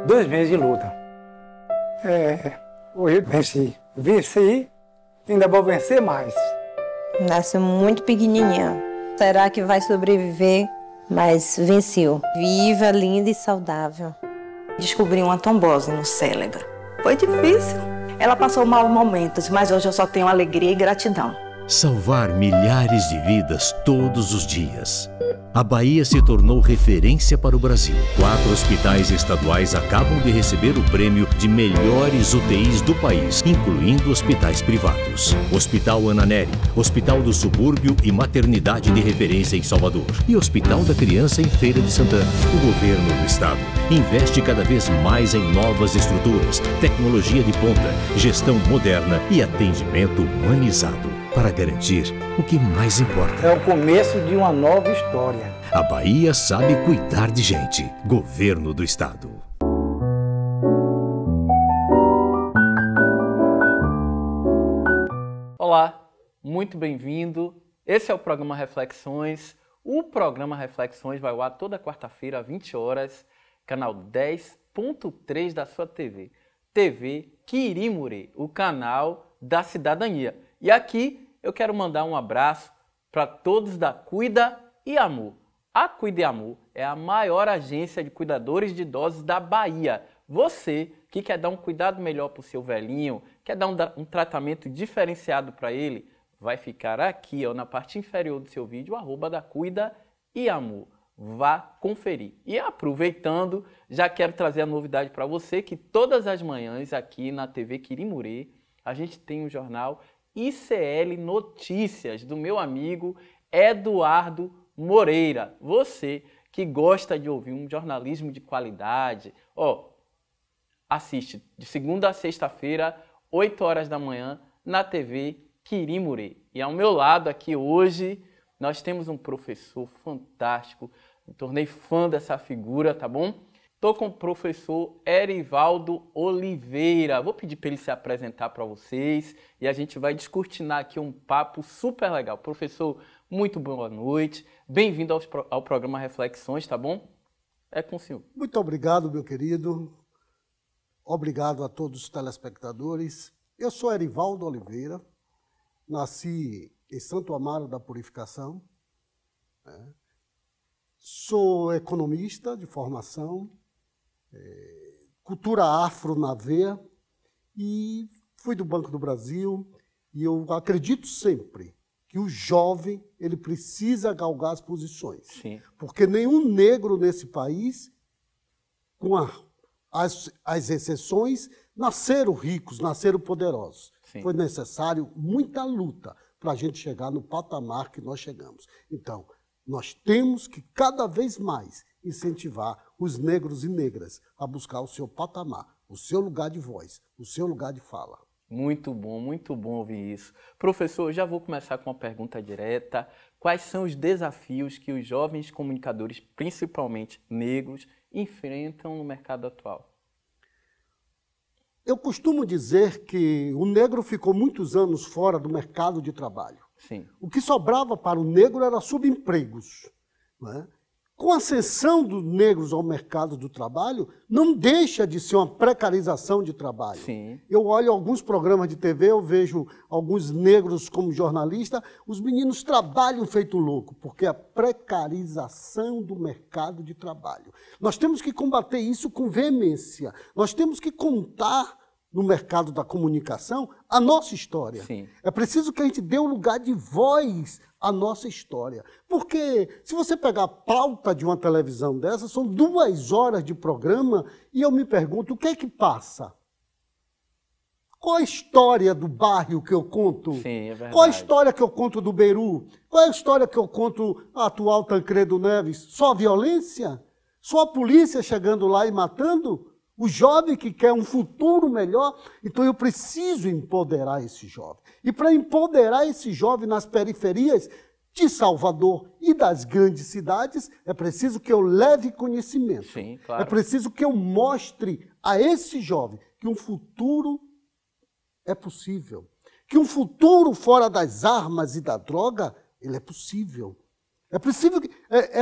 2 meses de luta. Hoje eu venci. Venci, ainda vou vencer mais. Nasceu muito pequenininha. Será que vai sobreviver? Mas venceu. Viva, linda e saudável. Descobri uma trombose no cérebro. Foi difícil. Ela passou maus momentos, mas hoje eu só tenho alegria e gratidão. Salvar milhares de vidas todos os dias. A Bahia se tornou referência para o Brasil. 4 hospitais estaduais acabam de receber o prêmio de melhores UTIs do país, incluindo hospitais privados. Hospital Ana Nery, Hospital do Subúrbio e Maternidade de Referência em Salvador e Hospital da Criança em Feira de Santana. O governo do estado investe cada vez mais em novas estruturas, tecnologia de ponta, gestão moderna e atendimento humanizado para garantir o que mais importa. É o começo de uma nova história. A Bahia sabe cuidar de gente. Governo do Estado. Olá, muito bem-vindo. Esse é o programa Reflexões. O programa Reflexões vai ao ar toda quarta-feira, às 20 horas, canal 10.3 da sua TV. TV Quirimuri, o canal da cidadania. E aqui eu quero mandar um abraço para todos da Cuida e Amor. A Cuida e Amor é a maior agência de cuidadores de idosos da Bahia. Você que quer dar um cuidado melhor para o seu velhinho, quer dar um tratamento diferenciado para ele, vai ficar aqui na parte inferior do seu vídeo, @ da Cuida e Amor. Vá conferir. E aproveitando, já quero trazer a novidade para você que todas as manhãs aqui na TV Quirimuri, a gente tem um jornal ICL Notícias, do meu amigo Eduardo Moreira. Você que gosta de ouvir um jornalismo de qualidade, assiste de segunda a sexta-feira, 8 horas da manhã, na TV Quirimuri. E ao meu lado aqui hoje, nós temos um professor fantástico, me tornei fã dessa figura, tá bom? Estou com o professor Erivaldo Oliveira. Vou pedir para ele se apresentar para vocês e a gente vai descortinar aqui um papo super legal. Professor, muito boa noite. Bem-vindo ao programa Reflexões, tá bom? É com o senhor. Muito obrigado, meu querido. Obrigado a todos os telespectadores. Eu sou Erivaldo Oliveira. Nasci em Santo Amaro da Purificação. Sou economista de formação. Cultura afro na veia, e fui do Banco do Brasil, e eu acredito sempre que o jovem ele precisa galgar as posições. Sim. Porque nenhum negro nesse país, com as exceções, nasceram ricos, nasceram poderosos. Sim. Foi necessário muita luta para a gente chegar no patamar que nós chegamos. Então, nós temos que cada vez mais incentivar os negros e negras a buscar o seu patamar, o seu lugar de voz, o seu lugar de fala. Muito bom ouvir isso. Professor, eu já vou começar com uma pergunta direta. Quais são os desafios que os jovens comunicadores, principalmente negros, enfrentam no mercado atual? Eu costumo dizer que o negro ficou muitos anos fora do mercado de trabalho. Sim. O que sobrava para o negro era subempregos, não é? Com a ascensão dos negros ao mercado do trabalho, não deixa de ser uma precarização de trabalho. Sim. Eu olho alguns programas de TV, eu vejo alguns negros como jornalistas, os meninos trabalham feito louco, porque a precarização do mercado de trabalho. Nós temos que combater isso com veemência. Nós temos que contar no mercado da comunicação a nossa história. Sim. É preciso que a gente dê um lugar de voz à nossa história. Porque se você pegar a pauta de uma televisão dessa, são 2 horas de programa e eu me pergunto, o que é que passa? Qual a história do bairro que eu conto? Sim, é verdade. Qual a história que eu conto do Beru? Qual é a história que eu conto a atual Tancredo Neves? Só violência? Só a polícia chegando lá e matando? O jovem que quer um futuro melhor, então eu preciso empoderar esse jovem. E para empoderar esse jovem nas periferias de Salvador e das grandes cidades, é preciso que eu leve conhecimento. Sim, claro. É preciso que eu mostre a esse jovem que um futuro é possível. Que um futuro fora das armas e da droga, ele é possível. É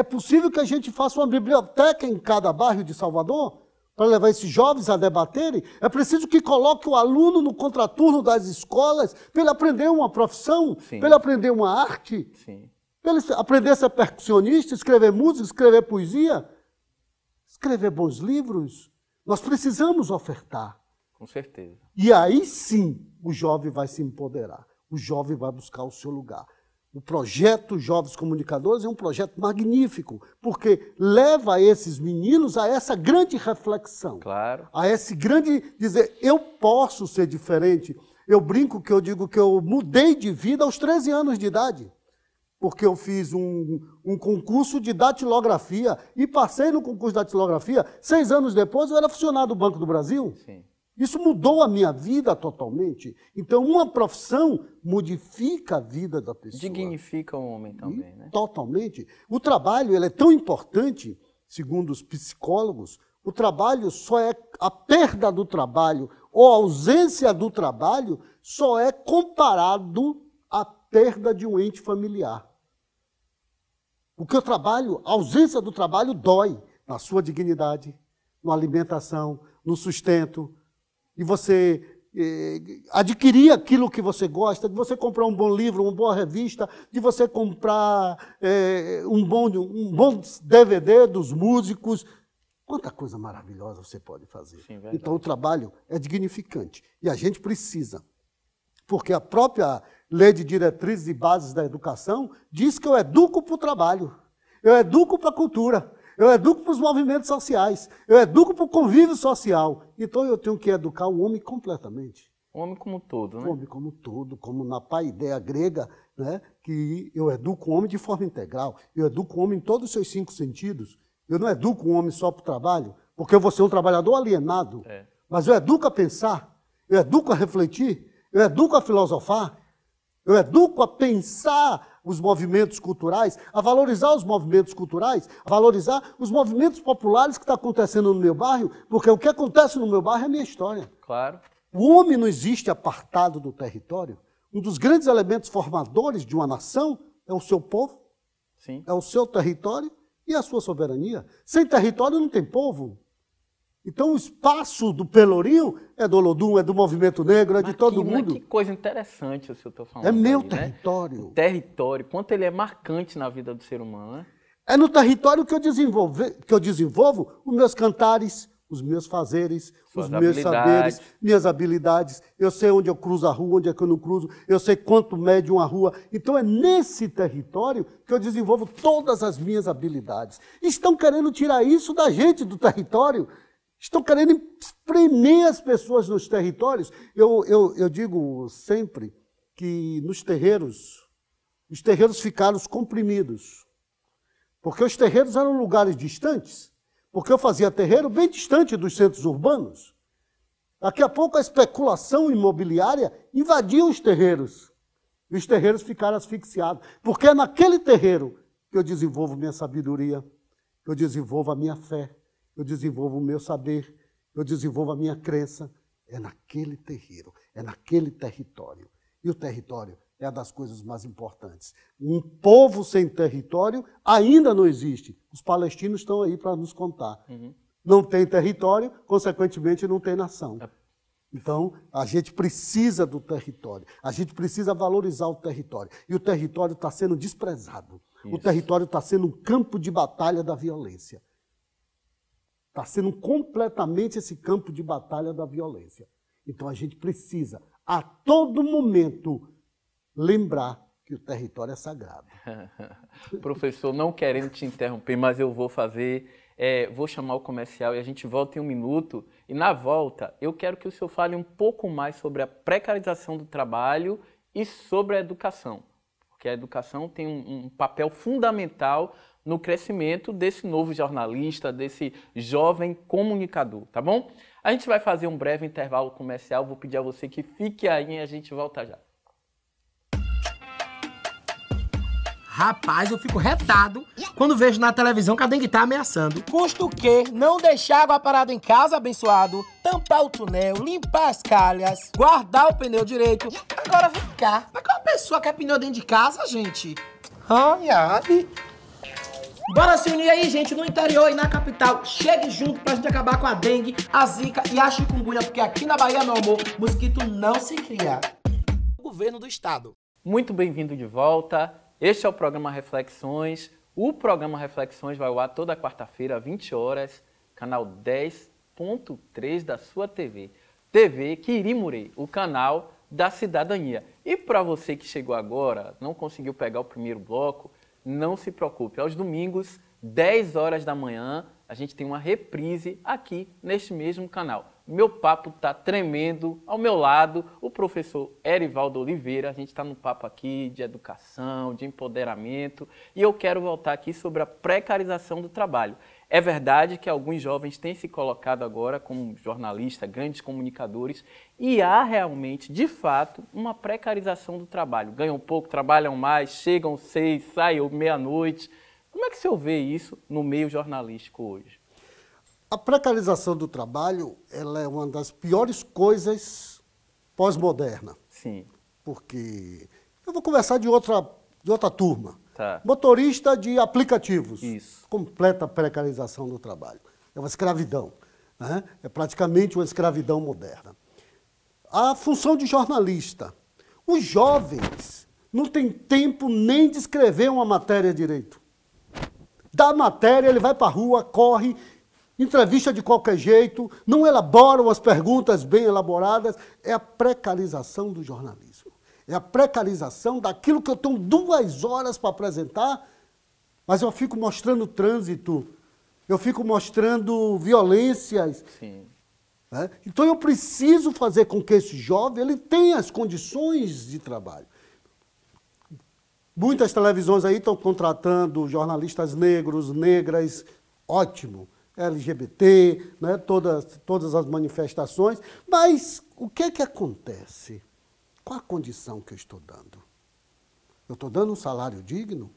possível que a gente faça uma biblioteca em cada bairro de Salvador, para levar esses jovens a debaterem, é preciso que coloque o aluno no contraturno das escolas para ele aprender uma profissão, para ele aprender uma arte, para ele aprender a ser percussionista, escrever música, escrever poesia, escrever bons livros. Nós precisamos ofertar. Com certeza. E aí sim o jovem vai se empoderar, o jovem vai buscar o seu lugar. O projeto Jovens Comunicadores é um projeto magnífico, porque leva esses meninos a essa grande reflexão. Claro. A esse grande dizer, eu posso ser diferente. Eu brinco que eu digo que eu mudei de vida aos 13 anos de idade, porque eu fiz um concurso de datilografia e passei no concurso de datilografia. 6 anos depois eu era funcionário do Banco do Brasil. Sim. Isso mudou a minha vida totalmente. Então, uma profissão modifica a vida da pessoa. Dignifica o homem também, né? Totalmente. O trabalho ele é tão importante, segundo os psicólogos, o trabalho só é... A perda do trabalho ou a ausência do trabalho só é comparado à perda de um ente familiar. Porque o trabalho, a ausência do trabalho dói na sua dignidade, na alimentação, no sustento, e você adquirir aquilo que você gosta, de você comprar um bom livro, uma boa revista, de você comprar um bom DVD dos músicos. Quanta coisa maravilhosa você pode fazer. Sim, então o trabalho é dignificante. E a gente precisa. Porque a própria Lei de Diretrizes e Bases da Educação diz que eu educo para o trabalho, eu educo para a cultura, eu educo para os movimentos sociais, eu educo para o convívio social. Então eu tenho que educar o homem completamente. O homem como um todo, né? O homem como um todo, como na paideia grega, né, que eu educo o homem de forma integral, eu educo o homem em todos os seus 5 sentidos. Eu não educo o homem só para o trabalho, porque eu vou ser um trabalhador alienado, mas eu educo a pensar, eu educo a refletir, eu educo a filosofar, eu educo a pensar os movimentos culturais, a valorizar os movimentos culturais, a valorizar os movimentos populares que estão acontecendo no meu bairro, porque o que acontece no meu bairro é a minha história. Claro. O homem não existe apartado do território. Um dos grandes elementos formadores de uma nação é o seu povo, Sim. É o seu território e a sua soberania. Sem território não tem povo. Então o espaço do Pelourinho é do Olodum, é do movimento negro, é de todo mundo. Que coisa interessante o senhor está falando. É meu aí, território. Né? O território, quanto ele é marcante na vida do ser humano, né? É no território que eu desenvolvo os meus cantares, os meus fazeres, os meus saberes, minhas habilidades. Eu sei onde eu cruzo a rua, onde é que eu não cruzo, eu sei quanto mede uma rua. Então é nesse território que eu desenvolvo todas as minhas habilidades. Estão querendo tirar isso da gente, do território. Estão querendo espremer as pessoas nos territórios. Eu digo sempre que os terreiros ficaram comprimidos. Porque os terreiros eram lugares distantes. Porque eu fazia terreiro bem distante dos centros urbanos. Daqui a pouco a especulação imobiliária invadiu os terreiros. E os terreiros ficaram asfixiados. Porque é naquele terreiro que eu desenvolvo minha sabedoria, que eu desenvolvo a minha fé, eu desenvolvo o meu saber, eu desenvolvo a minha crença. É naquele terreiro, é naquele território. E o território é uma das coisas mais importantes. Um povo sem território ainda não existe. Os palestinos estão aí para nos contar. Não tem território, consequentemente não tem nação. Então, a gente precisa do território. A gente precisa valorizar o território. E o território está sendo desprezado. Isso. O território está sendo um campo de batalha da violência. Está sendo completamente esse campo de batalha da violência. Então a gente precisa, a todo momento, lembrar que o território é sagrado. Professor, não querendo te interromper, mas eu vou fazer, vou chamar o comercial e a gente volta em 1 minuto. E na volta, eu quero que o senhor fale um pouco mais sobre a precarização do trabalho e sobre a educação. Porque a educação tem um papel fundamental no crescimento desse novo jornalista, desse jovem comunicador, tá bom? A gente vai fazer um breve intervalo comercial, vou pedir a você que fique aí e a gente volta já. Rapaz, eu fico retado quando vejo na televisão que a dengue tá ameaçando. Custa o quê? Não deixar água parada em casa, abençoado, tampar o túnel, limpar as calhas, guardar o pneu direito. Agora vem cá. Mas qual pessoa quer pneu dentro de casa, gente? Ai, ai. Bora se unir aí, gente, no interior e na capital. Chegue junto pra gente acabar com a dengue, a zika e a chikungunya, porque aqui na Bahia, meu amor, mosquito não se cria. O governo do estado. Muito bem-vindo de volta. Este é o programa Reflexões. O programa Reflexões vai ao ar toda quarta-feira, às 20 horas, canal 10.3 da sua TV. TV Quirimurê, o canal da cidadania. E para você que chegou agora, não conseguiu pegar o primeiro bloco, não se preocupe. Aos domingos, 10 horas da manhã, a gente tem uma reprise aqui neste mesmo canal. Meu papo está tremendo. Ao meu lado, o professor Erivaldo Oliveira. A gente está no papo aqui de educação, de empoderamento. E eu quero voltar aqui sobre a precarização do trabalho. É verdade que alguns jovens têm se colocado agora como jornalistas, grandes comunicadores, e há realmente, de fato, uma precarização do trabalho. Ganham pouco, trabalham mais, chegam 6, saem meia-noite. Como é que você vê isso no meio jornalístico hoje? A precarização do trabalho, ela é uma das piores coisas pós-moderna. Sim. Porque eu vou conversar de outra turma. Tá. Motorista de aplicativos. Isso. Completa precarização do trabalho. É uma escravidão, né? É praticamente uma escravidão moderna. A função de jornalista. Os jovens não têm tempo nem de escrever uma matéria direito. Da matéria, ele vai para a rua, corre, entrevista de qualquer jeito, não elaboram as perguntas bem elaboradas. É a precarização do jornalismo. É a precarização daquilo que eu tenho 2 horas para apresentar, mas eu fico mostrando trânsito, eu fico mostrando violências. Sim. Né? Então eu preciso fazer com que esse jovem ele tenha as condições de trabalho. Muitas televisões aí estão contratando jornalistas negros, negras, ótimo. LGBT, né? todas as manifestações, mas o que é que acontece? Qual a condição que eu estou dando? Eu estou dando um salário digno?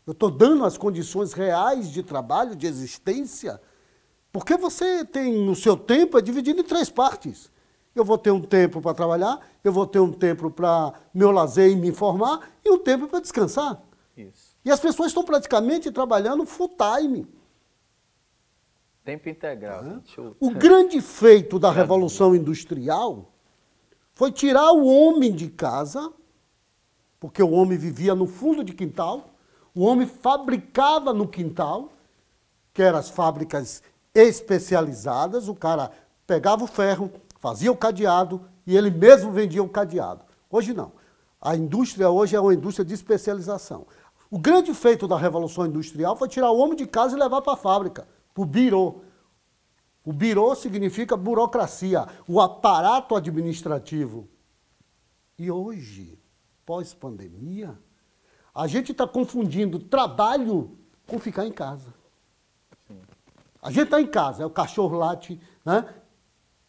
Eu estou dando as condições reais de trabalho, de existência? Porque você tem, no seu tempo, é dividido em 3 partes. Eu vou ter um tempo para trabalhar, eu vou ter um tempo para meu lazer e me informar, e um tempo para descansar. Isso. E as pessoas estão praticamente trabalhando full time. Tempo integral. O grande feito da Revolução Industrial foi tirar o homem de casa, porque o homem vivia no fundo de quintal, o homem fabricava no quintal, que eram as fábricas especializadas, o cara pegava o ferro, fazia o cadeado e ele mesmo vendia o cadeado. Hoje não. A indústria hoje é uma indústria de especialização. O grande feito da Revolução Industrial foi tirar o homem de casa e levar para a fábrica, para o birô. O birô significa burocracia, o aparato administrativo. E hoje, pós-pandemia, a gente está confundindo trabalho com ficar em casa. Sim. A gente está em casa, é o cachorro late, né?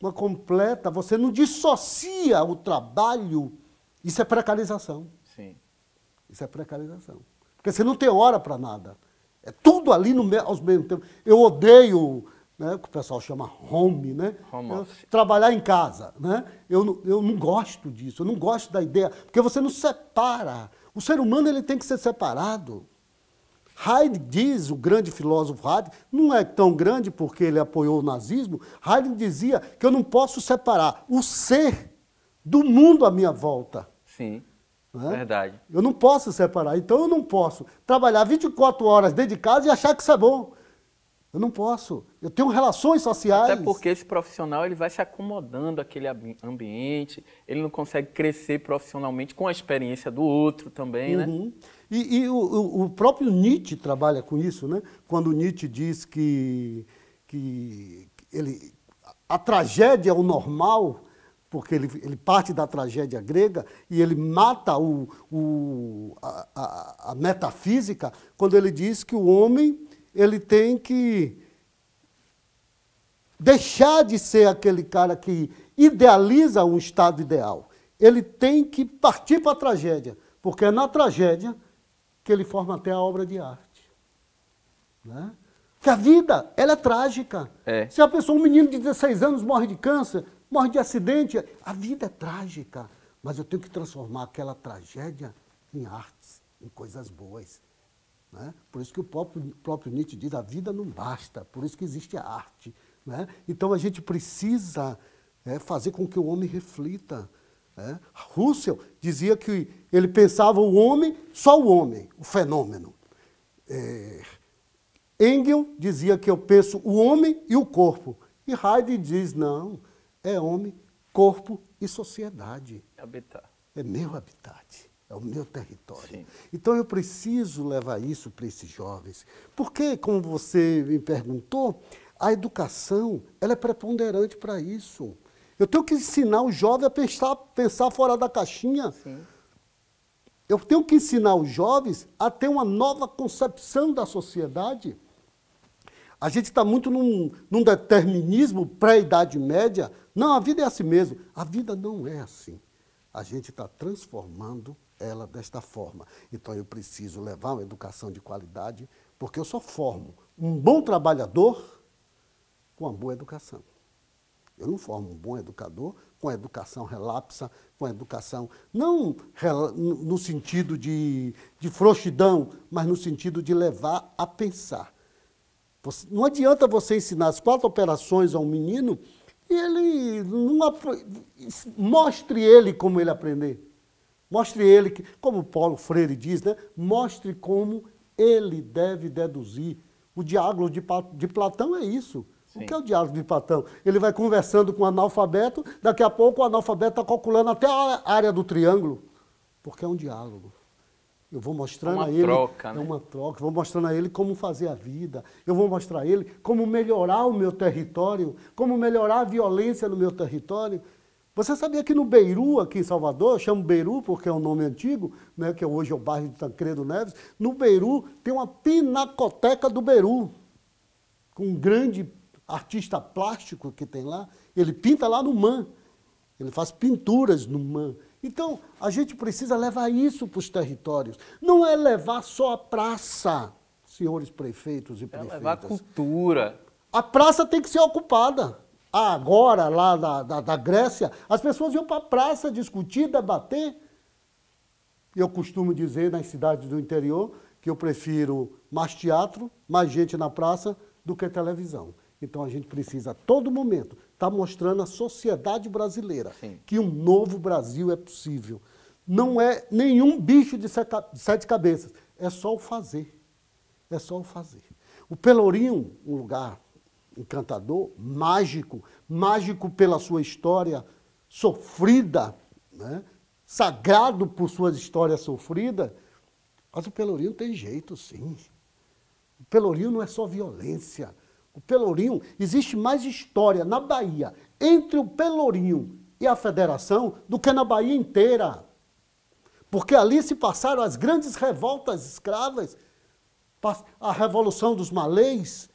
Uma completa, você não dissocia o trabalho, isso é precarização. Sim. Isso é precarização. Porque você não tem hora para nada. É tudo ali aos mesmos tempos. Eu odeio, né, o que o pessoal chama home, né? Home office. Trabalhar em casa, né? Eu não gosto disso, eu não gosto da ideia, porque você não separa. O ser humano ele tem que ser separado. Heidegger diz, o grande filósofo Heidegger, não é tão grande porque ele apoiou o nazismo, Heidegger dizia que eu não posso separar o ser do mundo à minha volta. Sim, né? Verdade. Eu não posso separar, então eu não posso trabalhar 24 horas dentro de casa e achar que isso é bom. Eu não posso. Eu tenho relações sociais. Até porque esse profissional ele vai se acomodando àquele ambiente, ele não consegue crescer profissionalmente com a experiência do outro também, né? E o próprio Nietzsche trabalha com isso, né? Quando Nietzsche diz que a tragédia é o normal, porque ele parte da tragédia grega e ele mata a metafísica, quando ele diz que o homem ele tem que deixar de ser aquele cara que idealiza um estado ideal. Ele tem que partir para a tragédia, porque é na tragédia que ele forma até a obra de arte. Né? Porque a vida, ela é trágica. É. Se a pessoa, um menino de 16 anos morre de câncer, morre de acidente, a vida é trágica. Mas eu tenho que transformar aquela tragédia em artes, em coisas boas. Né? Por isso que o próprio Nietzsche diz, a vida não basta, por isso que existe a arte. Né? Então a gente precisa fazer com que o homem reflita. Né? Russell dizia que ele pensava o homem, só o homem, o fenômeno. Engels dizia que eu penso o homem e o corpo. E Heidegger diz, não, é homem, corpo e sociedade. Habitat. É meu habitat, é o meu território. Sim. Então eu preciso levar isso para esses jovens. Porque, como você me perguntou, a educação ela é preponderante para isso. Eu tenho que ensinar o jovem a pensar fora da caixinha. Sim. Eu tenho que ensinar os jovens a ter uma nova concepção da sociedade. A gente está muito num determinismo pré-idade média. Não, a vida é assim mesmo. A vida não é assim. A gente está transformando ela desta forma. Então eu preciso levar uma educação de qualidade, porque eu só formo um bom trabalhador com uma boa educação. Eu não formo um bom educador com a educação relapsa, com a educação, não no sentido de frouxidão, mas no sentido de levar a pensar. Não adianta você ensinar as 4 operações a um menino e ele mostre ele como ele aprender. Mostre ele, como Paulo Freire diz, né? Mostre como ele deve deduzir. O diálogo de Platão é isso. Sim. O que é o diálogo de Platão? Ele vai conversando com o analfabeto, daqui a pouco o analfabeto está calculando até a área do triângulo, porque é um diálogo. Eu vou mostrando a ele... Troca, né? É uma troca. Vou mostrando a ele como fazer a vida. Eu vou mostrar a ele como melhorar o meu território, como melhorar a violência no meu território. Você sabia que no Beiru, aqui em Salvador, eu chamo Beiru porque é um nome antigo, né, que hoje é o bairro de Tancredo Neves, no Beiru tem uma pinacoteca do Beiru, com um grande artista plástico que tem lá. Ele pinta lá no MAN, ele faz pinturas no MAN. Então, a gente precisa levar isso para os territórios. Não é levar só a praça, senhores prefeitos e prefeitas. É levar cultura. A praça tem que ser ocupada. Agora, lá da Grécia, as pessoas iam para a praça discutir, debater. Eu costumo dizer nas cidades do interior que eu prefiro mais teatro, mais gente na praça do que televisão. Então a gente precisa, a todo momento, estar mostrando à sociedade brasileira Sim. que um novo Brasil é possível. Não é nenhum bicho de 7 cabeças, é só o fazer. É só o fazer. O Pelourinho, um lugar encantador, mágico, mágico pela sua história sofrida, né? Sagrado por suas histórias sofridas, mas o Pelourinho tem jeito, sim. O Pelourinho não é só violência. O Pelourinho, existe mais história na Bahia entre o Pelourinho e a Federação do que na Bahia inteira. Porque ali se passaram as grandes revoltas escravas, a Revolução dos Malês,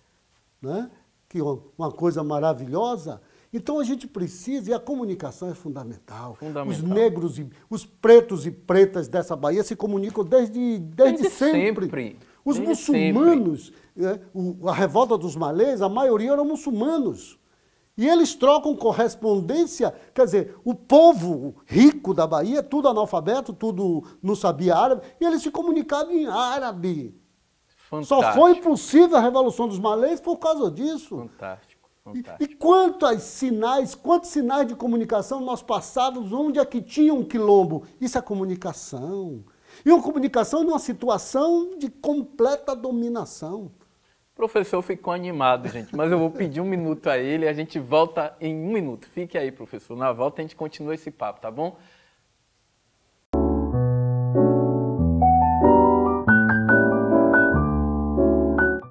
né? Que é uma coisa maravilhosa. Então a gente precisa, e a comunicação é fundamental. Os negros, os pretos e pretas dessa Bahia se comunicam desde sempre. Os muçulmanos, a revolta dos malês, a maioria eram muçulmanos. E eles trocam correspondência, quer dizer, o povo rico da Bahia, tudo analfabeto, tudo não sabia árabe, e eles se comunicavam em árabe. Fantástico. Só foi possível a Revolução dos Malês por causa disso. Fantástico, fantástico. E quantos sinais de comunicação nós passávamos, onde é que tinha um quilombo? Isso é comunicação. E uma comunicação numa situação de completa dominação. O professor ficou animado, gente, mas eu vou pedir 1 minuto a ele e a gente volta em 1 minuto. Fique aí, professor. Na volta a gente continua esse papo, tá bom?